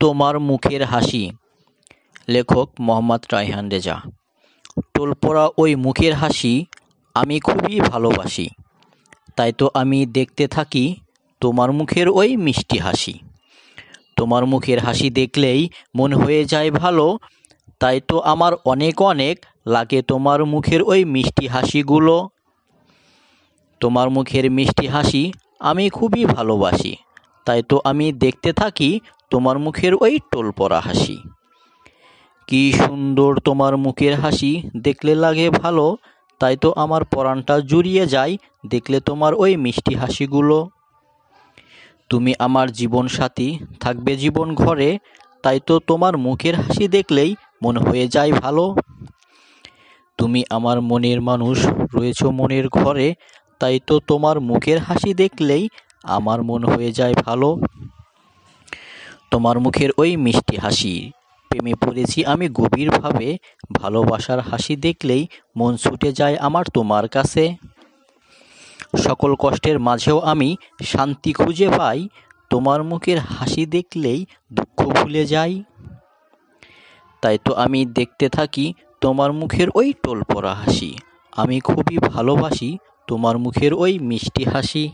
তোমার মুখের হাসি। লেখক মোহাম্মদ রায়হান রেজা। টোলপড়া ওই মুখের হাসি আমি খুবই ভালোবাসি, তাই তো আমি দেখতে থাকি তোমার মুখের ওই মিষ্টি হাসি। তোমার মুখের হাসি দেখলেই মন হয়ে যায় ভালো, তাই তো আমার অনেক অনেক লাগে তোমার মুখের ওই মিষ্টি হাসিগুলো। তোমার মুখের মিষ্টি হাসি আমি খুবই ভালোবাসি, তাই তো আমি দেখতে থাকি তোমার মুখের ওই টোলপড়া হাসি। কি সুন্দর তোমার মুখের হাসি, দেখলে লাগে ভালো, তাই তো আমার পরাণটা জুড়িয়ে যায় দেখলে তোমার ওই মিষ্টি হাসিগুলো। তুমি আমার জীবন সাথী, থাকবে জীবন ঘরে, তাই তো তোমার মুখের হাসি দেখলেই মন হয়ে যায় ভালো। তুমি আমার মনের মানুষ, রয়েছো মনের ঘরে, তাই তো তোমার মুখের হাসি দেখলেই আমার মন হয়ে যায় ভালো। তোমার মুখের ওই মিষ্টি হাসি প্রেমে পড়েছি আমি গভীরভাবে, ভালোবাসার হাসি দেখলেই মন ছুটে যায় আমার তোমার কাছে। সকল কষ্টের মাঝেও আমি শান্তি খুঁজে পাই, তোমার মুখের হাসি দেখলেই দুঃখ ভুলে যাই। তাই তো আমি দেখতে থাকি তোমার মুখের ওই টোলপড়া হাসি, আমি খুবই ভালোবাসি তোমার মুখের ওই মিষ্টি হাসি।